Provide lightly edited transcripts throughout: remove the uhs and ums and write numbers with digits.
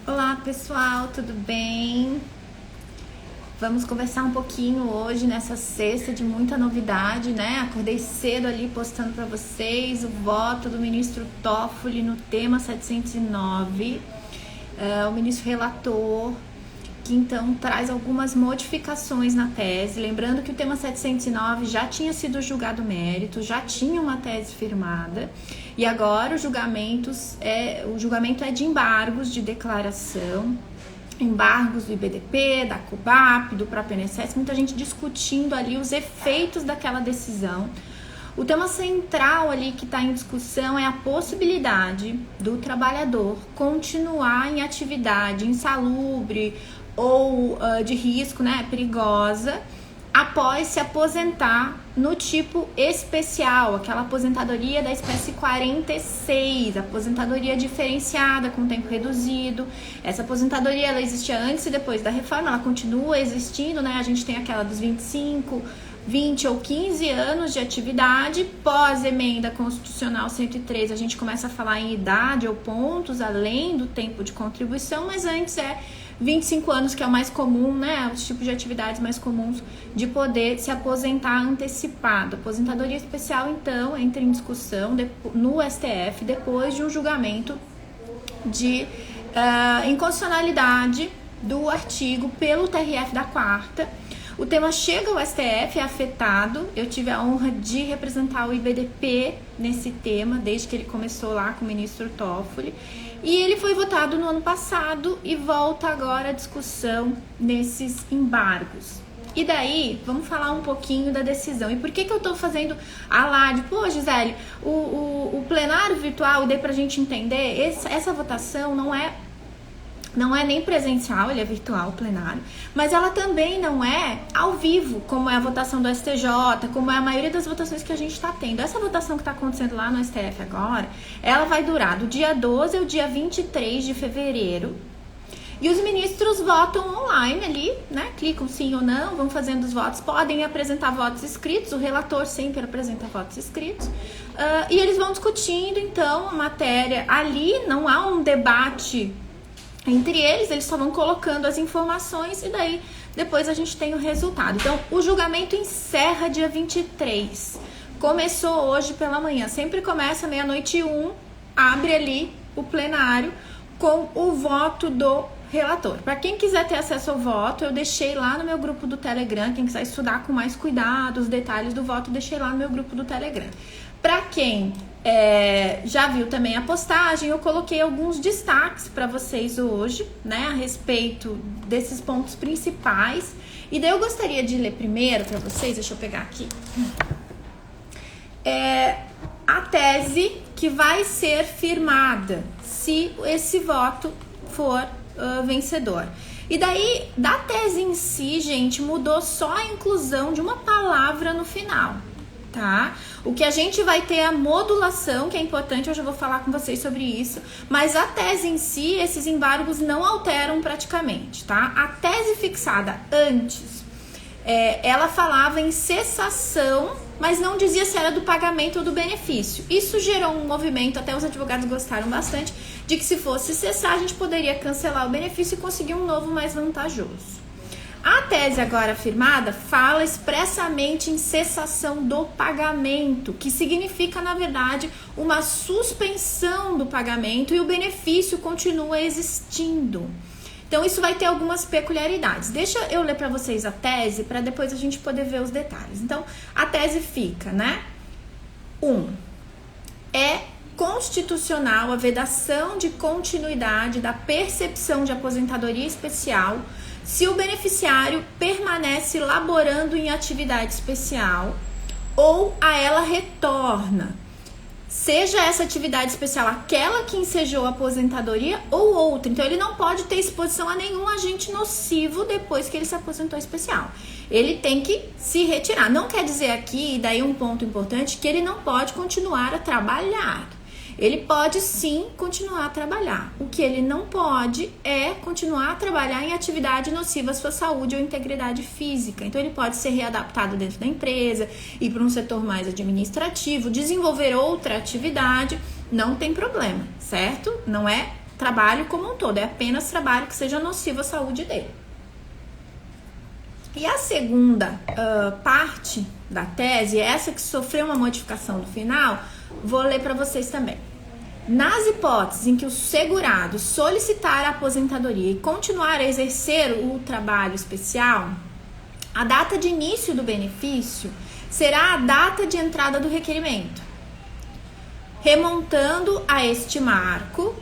Olá pessoal, tudo bem? Vamos conversar um pouquinho hoje nessa sexta de muita novidade, né? Acordei cedo ali postando para vocês o voto do ministro Toffoli no tema 709, o ministro relator, que então traz algumas modificações na tese. Lembrando que o tema 709 já tinha sido julgado mérito, já tinha uma tese firmada, e agora o julgamento é de embargos de declaração, embargos do IBDP, da COBAP, do próprio INSS, muita gente discutindo ali os efeitos daquela decisão. O tema central ali que está em discussão é a possibilidade do trabalhador continuar em atividade insalubre ou de risco, né, perigosa, após se aposentar no tipo especial, aquela aposentadoria da espécie 46, aposentadoria diferenciada com tempo reduzido. Essa aposentadoria ela existia antes e depois da reforma, ela continua existindo, né? A gente tem aquela dos 25, 20 ou 15 anos de atividade. Pós-emenda constitucional 103, a gente começa a falar em idade ou pontos além do tempo de contribuição, mas antes é 25 anos, que é o mais comum, né? Os tipos de atividades mais comuns de poder se aposentar antecipado. Aposentadoria especial, então, entra em discussão no STF depois de um julgamento de inconstitucionalidade do artigo pelo TRF da 4ª. O tema chega ao STF, é afetado. Eu tive a honra de representar o IBDP nesse tema, desde que ele começou lá com o ministro Toffoli. E ele foi votado no ano passado e volta agora à discussão nesses embargos. E daí, vamos falar um pouquinho da decisão. E por que eu tô fazendo a live? Pô, Gisele, o plenário virtual, dei pra gente entender, essa votação não é nem presencial, ele é virtual, plenário, mas ela também não é ao vivo, como é a votação do STJ, como é a maioria das votações que a gente está tendo. Essa votação que está acontecendo lá no STF agora, ela vai durar do dia 12 ao dia 23 de fevereiro, e os ministros votam online ali, né? Clicam sim ou não, vão fazendo os votos, podem apresentar votos escritos, o relator sempre apresenta votos escritos, e eles vão discutindo, então, a matéria ali, não há um debate entre eles só vão colocando as informações e daí depois a gente tem o resultado. Então, o julgamento encerra dia 23. Começou hoje pela manhã. Sempre começa meia-noite e 1, abre ali o plenário com o voto do relator. Para quem quiser ter acesso ao voto, eu deixei lá no meu grupo do Telegram. Quem quiser estudar com mais cuidado os detalhes do voto, deixei lá no meu grupo do Telegram. Para quem já viu também a postagem, eu coloquei alguns destaques para vocês hoje, né, a respeito desses pontos principais. E daí eu gostaria de ler primeiro para vocês, deixa eu pegar aqui, a tese que vai ser firmada se esse voto for vencedor. E daí, da tese em si, gente, mudou só a inclusão de uma palavra no final, tá? O que a gente vai ter é a modulação, que é importante, eu já vou falar com vocês sobre isso, mas a tese em si, esses embargos não alteram praticamente, tá? A tese fixada antes, ela falava em cessação, mas não dizia se era do pagamento ou do benefício. Isso gerou um movimento, até os advogados gostaram bastante, de que se fosse cessar, a gente poderia cancelar o benefício e conseguir um novo mais vantajoso. A tese agora afirmada fala expressamente em cessação do pagamento, que significa, na verdade, uma suspensão do pagamento e o benefício continua existindo. Então, isso vai ter algumas peculiaridades. Deixa eu ler para vocês a tese, para depois a gente poder ver os detalhes. Então, a tese fica, né? 1. É constitucional a vedação de continuidade da percepção de aposentadoria especial se o beneficiário permanece laborando em atividade especial ou a ela retorna, seja essa atividade especial aquela que ensejou a aposentadoria ou outra. Então, ele não pode ter exposição a nenhum agente nocivo depois que ele se aposentou especial. Ele tem que se retirar. Não quer dizer aqui, e daí um ponto importante, que ele não pode continuar a trabalhar. Ele pode sim continuar a trabalhar. O que ele não pode é continuar a trabalhar em atividade nociva à sua saúde ou integridade física. Então, ele pode ser readaptado dentro da empresa, ir para um setor mais administrativo, desenvolver outra atividade, não tem problema, certo? Não é trabalho como um todo, é apenas trabalho que seja nocivo à saúde dele. E a segunda parte da tese, essa que sofreu uma modificação no final, vou ler para vocês também. Nas hipóteses em que o segurado solicitar a aposentadoria e continuar a exercer o trabalho especial, a data de início do benefício será a data de entrada do requerimento, remontando a este marco,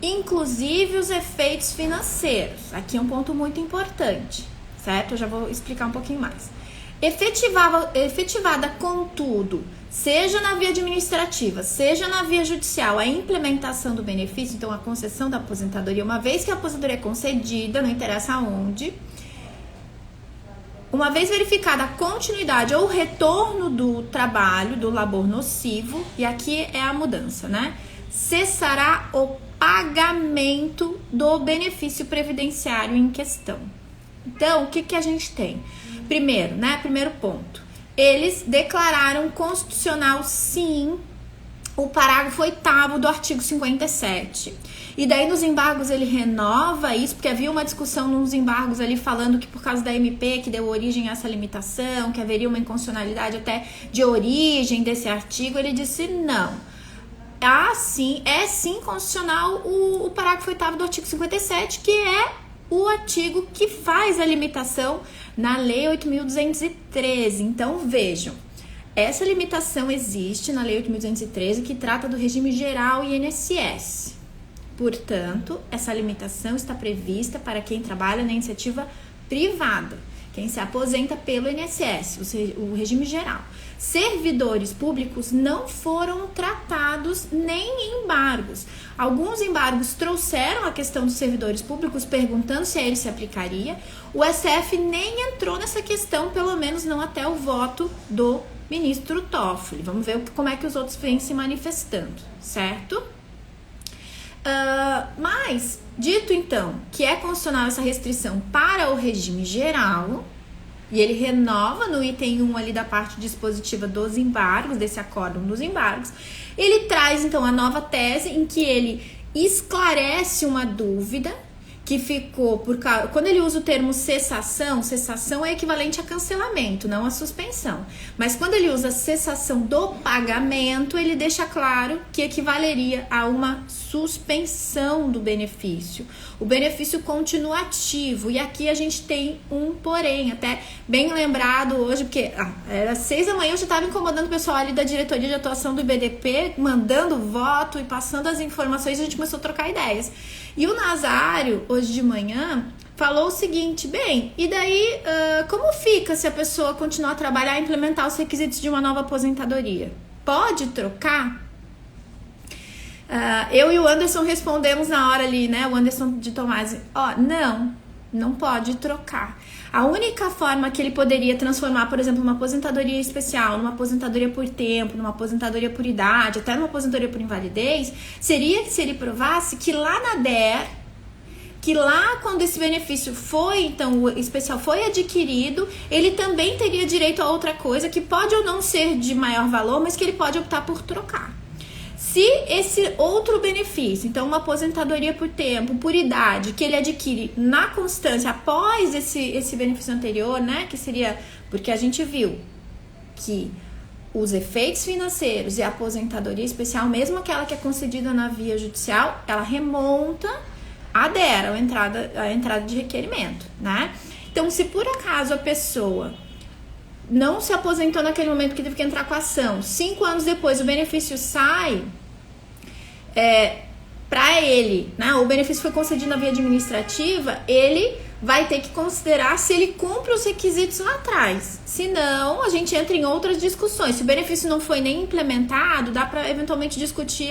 inclusive os efeitos financeiros. Aqui é um ponto muito importante, certo? Eu já vou explicar um pouquinho mais. Efetivada, contudo, seja na via administrativa, seja na via judicial, a implementação do benefício, então a concessão da aposentadoria, uma vez que a aposentadoria é concedida, não interessa aonde, uma vez verificada a continuidade ou retorno do trabalho, do labor nocivo, e aqui é a mudança, né? Cessará o pagamento do benefício previdenciário em questão. Então, o que a gente tem? Primeiro, né? Primeiro ponto. Eles declararam constitucional, sim, o parágrafo 8º do artigo 57. E daí nos embargos ele renova isso, porque havia uma discussão nos embargos ali falando que por causa da MP que deu origem a essa limitação, que haveria uma inconstitucionalidade até de origem desse artigo, ele disse não. Sim, é sim constitucional o parágrafo 8º do artigo 57, que é o artigo que faz a limitação na Lei 8.213. Então, vejam, essa limitação existe na Lei 8.213, que trata do regime geral e INSS. Portanto, essa limitação está prevista para quem trabalha na iniciativa privada, quem se aposenta pelo INSS, o regime geral. Servidores públicos não foram tratados nem em embargos. Alguns embargos trouxeram a questão dos servidores públicos, perguntando se a ele se aplicaria. O STF nem entrou nessa questão, pelo menos não até o voto do ministro Toffoli. Vamos ver como é que os outros vêm se manifestando, certo? Mas, dito então que é constitucional essa restrição para o regime geral, e ele renova no item 1 ali da parte dispositiva dos embargos, desse acórdão dos embargos, ele traz então a nova tese em que ele esclarece uma dúvida que ficou por causa... Quando ele usa o termo cessação é equivalente a cancelamento, não a suspensão. Mas quando ele usa cessação do pagamento, ele deixa claro que equivaleria a uma suspensão do benefício. O benefício continua ativo. E aqui a gente tem um porém, até bem lembrado hoje, porque era 6 da manhã, eu já estava incomodando o pessoal ali da diretoria de atuação do IBDP, mandando voto e passando as informações, a gente começou a trocar ideias. E o Nazário, hoje de manhã, falou o seguinte: bem, e daí como fica se a pessoa continuar a trabalhar e implementar os requisitos de uma nova aposentadoria? Pode trocar? Eu e o Anderson respondemos na hora ali, né? O Anderson de Tomás, não pode trocar. A única forma que ele poderia transformar, por exemplo, uma aposentadoria especial numa aposentadoria por tempo, numa aposentadoria por idade, até numa aposentadoria por invalidez, seria se ele provasse que lá na DER, que lá quando esse benefício foi, então o especial foi adquirido, ele também teria direito a outra coisa que pode ou não ser de maior valor, mas que ele pode optar por trocar. Se esse outro benefício, então uma aposentadoria por tempo, por idade, que ele adquire na constância após esse benefício anterior, né, que seria, porque a gente viu que os efeitos financeiros e a aposentadoria especial, mesmo aquela que é concedida na via judicial, ela remonta a DER, a entrada de requerimento, né? Então, se por acaso a pessoa não se aposentou naquele momento que teve que entrar com a ação, 5 anos depois o benefício sai, para ele, né, o benefício foi concedido na via administrativa, ele vai ter que considerar se ele cumpre os requisitos lá atrás. Senão, a gente entra em outras discussões. Se o benefício não foi nem implementado, dá para eventualmente discutir,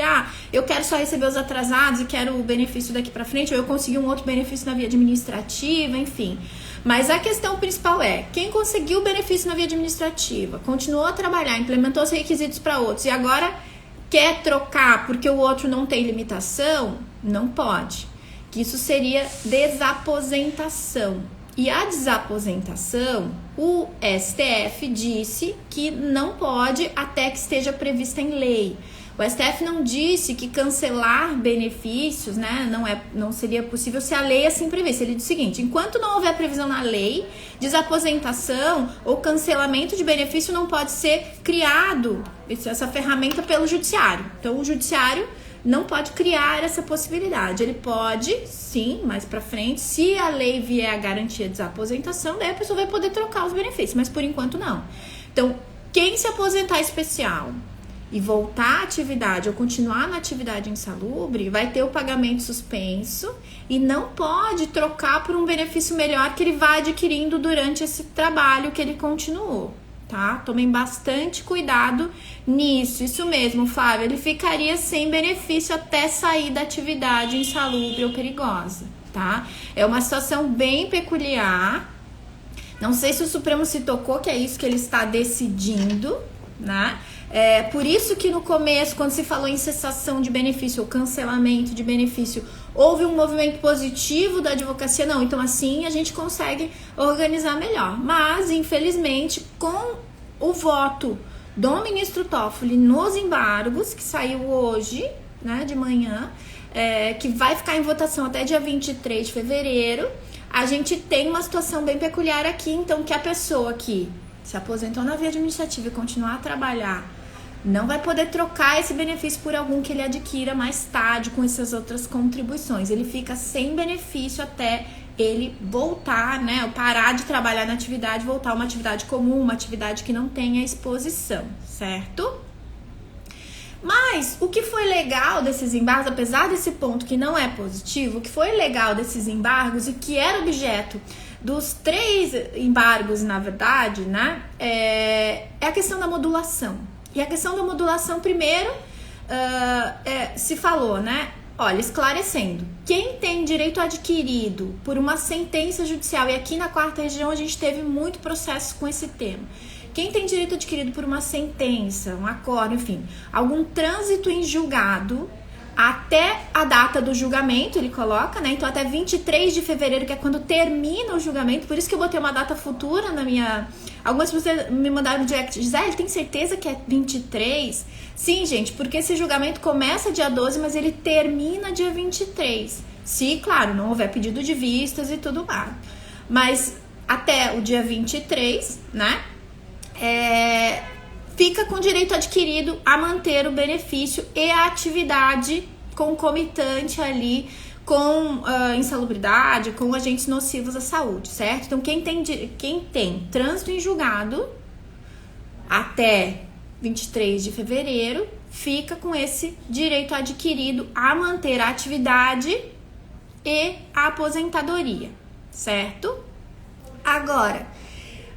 eu quero só receber os atrasados e quero o benefício daqui para frente, ou eu consegui um outro benefício na via administrativa, enfim. Mas a questão principal é, quem conseguiu o benefício na via administrativa, continuou a trabalhar, implementou os requisitos para outros e agora quer trocar porque o outro não tem limitação, não pode. Que isso seria desaposentação. E a desaposentação, o STF disse que não pode até que esteja prevista em lei. O STF não disse que cancelar benefícios, né, não seria possível se a lei assim previsse. Ele diz o seguinte: enquanto não houver previsão na lei, desaposentação ou cancelamento de benefício não pode ser criado, essa ferramenta, pelo judiciário. Então, o judiciário não pode criar essa possibilidade. Ele pode, sim, mais pra frente, se a lei vier a garantir a desaposentação, daí a pessoa vai poder trocar os benefícios, mas por enquanto não. Então, quem se aposentar especial e voltar à atividade ou continuar na atividade insalubre, vai ter o pagamento suspenso e não pode trocar por um benefício melhor que ele vai adquirindo durante esse trabalho que ele continuou, tá? Tomem bastante cuidado nisso. Isso mesmo, Flávio, ele ficaria sem benefício até sair da atividade insalubre ou perigosa, tá? É uma situação bem peculiar. Não sei se o Supremo se tocou que é isso que ele está decidindo, né? Por isso que no começo, quando se falou em cessação de benefício ou cancelamento de benefício, houve um movimento positivo da advocacia. Não, então assim a gente consegue organizar melhor. Mas, infelizmente, com o voto do ministro Toffoli nos embargos, que saiu hoje, né, de manhã, que vai ficar em votação até dia 23 de fevereiro, a gente tem uma situação bem peculiar aqui. Então, que a pessoa que se aposentou na via administrativa e continuar a trabalhar não vai poder trocar esse benefício por algum que ele adquira mais tarde com essas outras contribuições. Ele fica sem benefício até ele voltar, né, ou parar de trabalhar na atividade, voltar a uma atividade comum, uma atividade que não tenha exposição, certo? Mas o que foi legal desses embargos, apesar desse ponto que não é positivo, o que foi legal desses embargos e que era objeto dos 3 embargos, na verdade, né, é a questão da modulação. E a questão da modulação, primeiro, se falou, né? Olha, esclarecendo, quem tem direito adquirido por uma sentença judicial, e aqui na 4ª Região a gente teve muito processo com esse tema, quem tem direito adquirido por uma sentença, um acordo, enfim, algum trânsito em julgado, até a data do julgamento, ele coloca, né? Então, até 23 de fevereiro, que é quando termina o julgamento. Por isso que eu botei uma data futura na minha... Algumas pessoas me mandaram no direct: Gisele, tem certeza que é 23? Sim, gente, porque esse julgamento começa dia 12, mas ele termina dia 23. Se, claro, não houver pedido de vistas e tudo mais. Mas até o dia 23, né? Fica com direito adquirido a manter o benefício e a atividade concomitante ali com insalubridade, com agentes nocivos à saúde, certo? Então, quem tem trânsito em julgado até 23 de fevereiro fica com esse direito adquirido a manter a atividade e a aposentadoria, certo? Agora,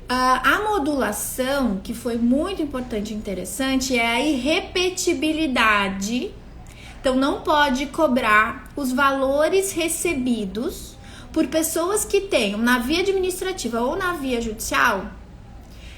a modulação, que foi muito importante e interessante, é a irrepetibilidade. Então, não pode cobrar os valores recebidos por pessoas que tenham, na via administrativa ou na via judicial,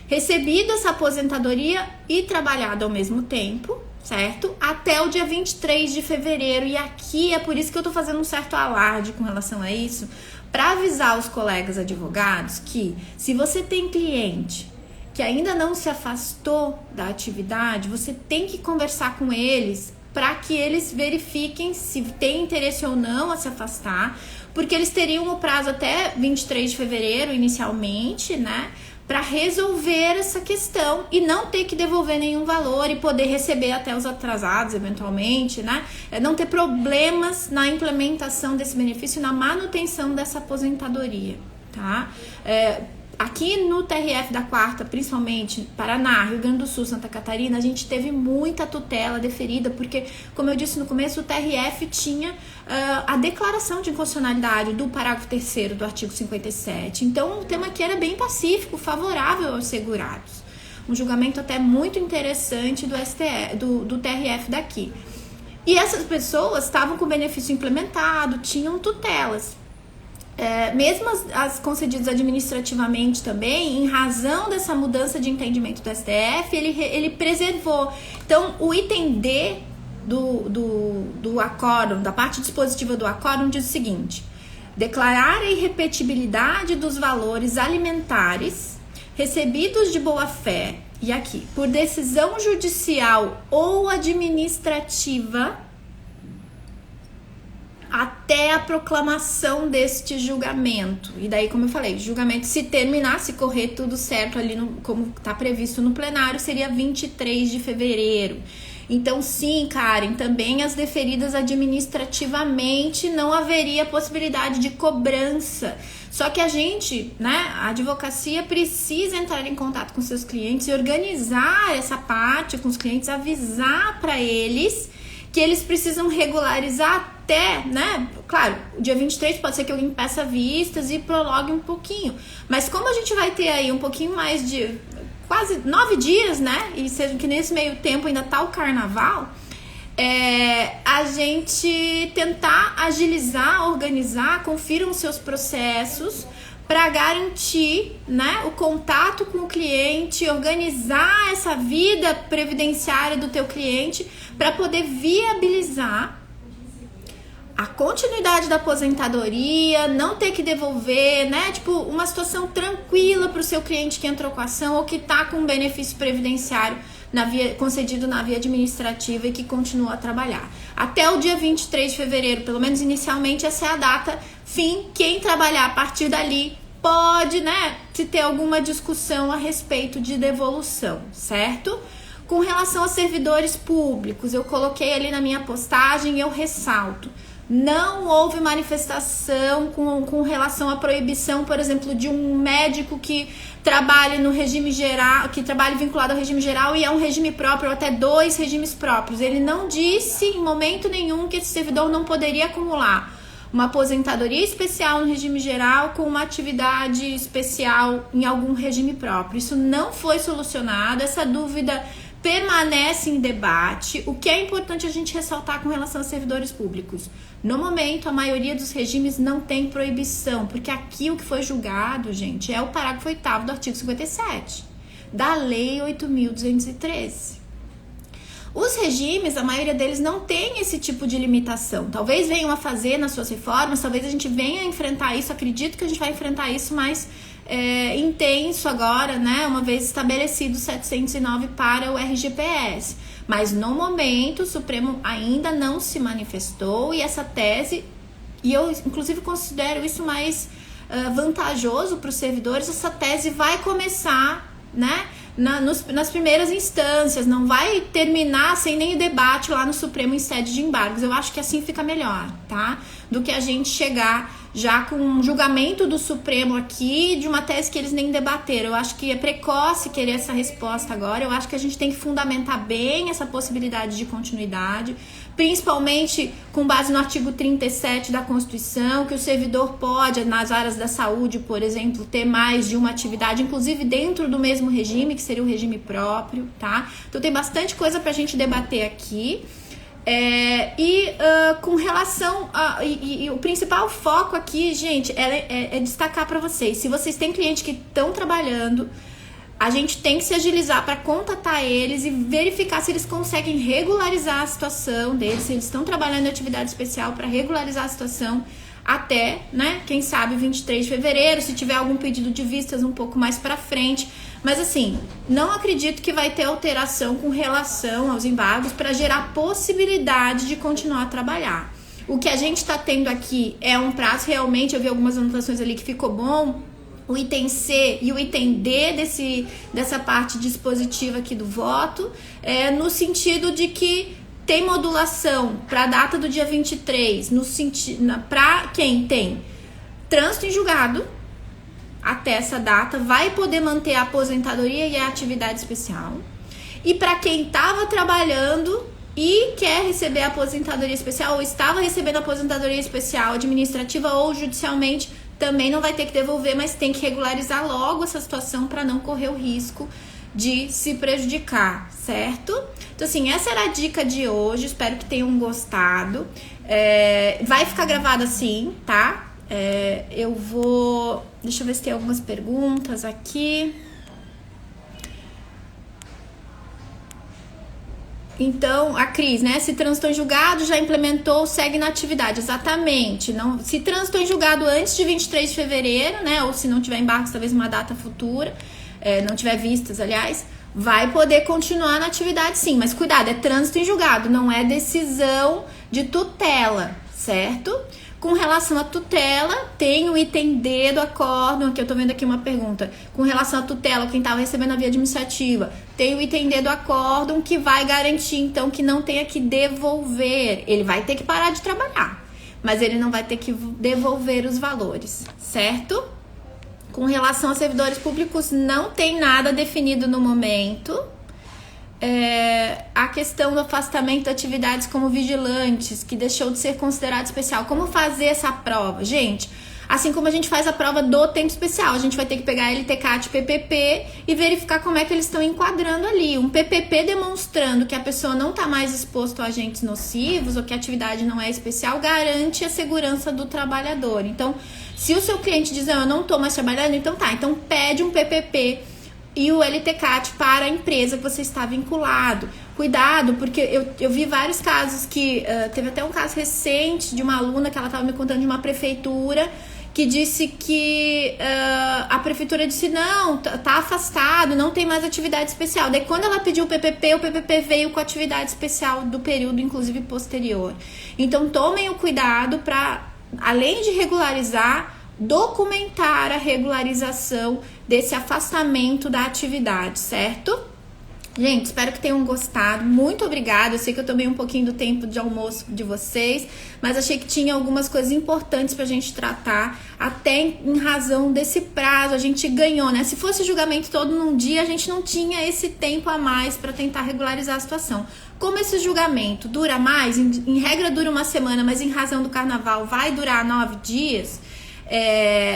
recebido essa aposentadoria e trabalhado ao mesmo tempo, certo? Até o dia 23 de fevereiro. E aqui é por isso que eu tô fazendo um certo alarde com relação a isso, para avisar os colegas advogados que, se você tem cliente que ainda não se afastou da atividade, você tem que conversar com eles para que eles verifiquem se tem interesse ou não a se afastar, porque eles teriam o prazo até 23 de fevereiro inicialmente, né, para resolver essa questão e não ter que devolver nenhum valor e poder receber até os atrasados eventualmente, né? Não ter problemas na implementação desse benefício, na manutenção dessa aposentadoria, tá? Aqui no TRF da 4ª, principalmente Paraná, Rio Grande do Sul, Santa Catarina, a gente teve muita tutela deferida, porque, como eu disse no começo, o TRF tinha a declaração de inconstitucionalidade do parágrafo 3º do artigo 57. Então, o tema aqui era bem pacífico, favorável aos segurados. Um julgamento até muito interessante do TRF daqui. E essas pessoas estavam com o benefício implementado, tinham tutelas. Mesmo as concedidas administrativamente também, em razão dessa mudança de entendimento do STF, ele preservou. Então, o item D do acórdão, da parte dispositiva do acórdão, diz o seguinte: declarar a irrepetibilidade dos valores alimentares recebidos de boa-fé E aqui, por decisão judicial ou administrativa, até a proclamação deste julgamento. E daí, como eu falei, julgamento, se terminar, se correr tudo certo ali, como está previsto no plenário, seria 23 de fevereiro. Então, sim, Karen, também as deferidas administrativamente não haveria possibilidade de cobrança. Só que a gente, né, a advocacia precisa entrar em contato com seus clientes e organizar essa parte com os clientes, avisar para eles que eles precisam regularizar até, né, claro, o dia 23 pode ser que alguém peça vistas e prologue um pouquinho. Mas como a gente vai ter aí um pouquinho mais de quase 9 dias, né? E seja que nesse meio tempo ainda tá o carnaval, a gente tentar agilizar, organizar, confiram os seus processos para garantir, né, o contato com o cliente, organizar essa vida previdenciária do teu cliente para poder viabilizar a continuidade da aposentadoria, não ter que devolver, né? Tipo, uma situação tranquila para o seu cliente que entrou com a ação ou que está com um benefício previdenciário concedido na via administrativa e que continua a trabalhar. Até o dia 23 de fevereiro, pelo menos inicialmente, essa é a data fim. Quem trabalhar a partir dali pode, né, se ter alguma discussão a respeito de devolução, certo? Com relação a servidores públicos, eu coloquei ali na minha postagem e eu ressalto. Não houve manifestação com relação à proibição, por exemplo, de um médico que trabalhe no regime geral, que trabalhe vinculado ao regime geral e a um regime próprio, ou até 2 regimes próprios. Ele não disse em momento nenhum que esse servidor não poderia acumular uma aposentadoria especial no regime geral com uma atividade especial em algum regime próprio. Isso não foi solucionado, essa dúvida permanece em debate. O que é importante a gente ressaltar com relação aos servidores públicos? No momento, a maioria dos regimes não tem proibição, porque aqui o que foi julgado, gente, é o parágrafo 8º do artigo 57 da Lei 8.213. Os regimes, a maioria deles não tem esse tipo de limitação. Talvez venham a fazer nas suas reformas, talvez a gente venha a enfrentar isso, acredito que a gente vai enfrentar isso mais intenso agora, né? Uma vez estabelecido 709 para o RGPS. Mas no momento o Supremo ainda não se manifestou e essa tese, e eu inclusive considero isso mais vantajoso para os servidores, essa tese vai começar, né? Nas primeiras instâncias, não vai terminar sem nem o debate lá no Supremo em sede de embargos. Eu acho que assim fica melhor, tá? Do que a gente chegar já com um julgamento do Supremo aqui de uma tese que eles nem debateram. Eu acho que é precoce querer essa resposta agora. Eu acho que a gente tem que fundamentar bem essa possibilidade de continuidade, principalmente com base no artigo 37 da Constituição, que o servidor pode, nas áreas da saúde, por exemplo, ter mais de uma atividade, inclusive dentro do mesmo regime, que seria o regime próprio, tá? Então tem bastante coisa pra gente debater aqui. Com relação e o principal foco aqui, gente, é destacar para vocês, se vocês têm clientes que estão trabalhando, a gente tem que se agilizar para contatar eles e verificar se eles conseguem regularizar a situação deles, se eles estão trabalhando em atividade especial para regularizar a situação até, né, quem sabe 23 de fevereiro, se tiver algum pedido de vistas um pouco mais para frente. Mas assim, não acredito que vai ter alteração com relação aos embargos para gerar possibilidade de continuar a trabalhar. O que a gente está tendo aqui é um prazo, realmente, eu vi algumas anotações ali que ficou bom, o item C e o item D dessa parte dispositiva aqui do voto, no sentido de que tem modulação para a data do dia 23, para quem tem trânsito em julgado, até essa data, vai poder manter a aposentadoria e a atividade especial. E para quem estava trabalhando e quer receber a aposentadoria especial, ou estava recebendo a aposentadoria especial administrativa ou judicialmente, também não vai ter que devolver, mas tem que regularizar logo essa situação para não correr o risco de se prejudicar, certo? Então, assim, essa era a dica de hoje, espero que tenham gostado. Vai ficar gravado assim, tá? Deixa eu ver se tem algumas perguntas aqui. Então, a Cris, né? Se transitou em julgado, já implementou, segue na atividade. Exatamente. Não, se transitou em julgado antes de 23 de fevereiro, né? Ou se não tiver embargos, talvez uma data futura, não tiver vistas, aliás, vai poder continuar na atividade sim, mas cuidado, é trânsito em julgado, não é decisão de tutela, certo? Com relação à tutela, tem o item D do acórdão, que eu tô vendo aqui uma pergunta. Com relação à tutela, quem estava recebendo a via administrativa, tem o item D do acórdão que vai garantir, então, que não tenha que devolver. Ele vai ter que parar de trabalhar, mas ele não vai ter que devolver os valores, certo? Com relação a servidores públicos, não tem nada definido no momento. A questão do afastamento de atividades como vigilantes, que deixou de ser considerado especial. Como fazer essa prova? Gente, assim como a gente faz a prova do tempo especial, a gente vai ter que pegar LTCAT e PPP e verificar como é que eles estão enquadrando ali. Um PPP demonstrando que a pessoa não está mais exposta a agentes nocivos ou que a atividade não é especial, garante a segurança do trabalhador. Então, se o seu cliente diz, eu não estou mais trabalhando, então tá, então pede um PPP e o LTCAT para a empresa que você está vinculado. Cuidado, porque eu vi vários casos que... teve até um caso recente de uma aluna que ela estava me contando de uma prefeitura que disse que a prefeitura disse, não, tá afastado, não tem mais atividade especial. Daí quando ela pediu o PPP veio com atividade especial do período, inclusive posterior. Então tomem o cuidado para, além de regularizar, documentar a regularização desse afastamento da atividade, certo? Gente, espero que tenham gostado. Muito obrigada. Eu sei que eu tomei um pouquinho do tempo de almoço de vocês, mas achei que tinha algumas coisas importantes pra gente tratar, até em razão desse prazo. A gente ganhou, né? Se fosse julgamento todo num dia, a gente não tinha esse tempo a mais para tentar regularizar a situação. Como esse julgamento dura mais, em regra dura uma semana, mas em razão do carnaval vai durar 9 dias...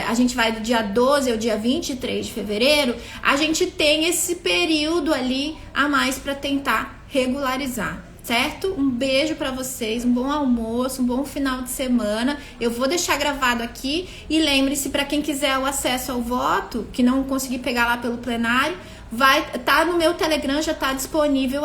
a gente vai do dia 12 ao dia 23 de fevereiro, a gente tem esse período ali a mais para tentar regularizar, certo? Um beijo para vocês, um bom almoço, um bom final de semana. Eu vou deixar gravado aqui e lembre-se, para quem quiser o acesso ao voto, que não conseguir pegar lá pelo plenário, vai tá no meu Telegram, já tá disponível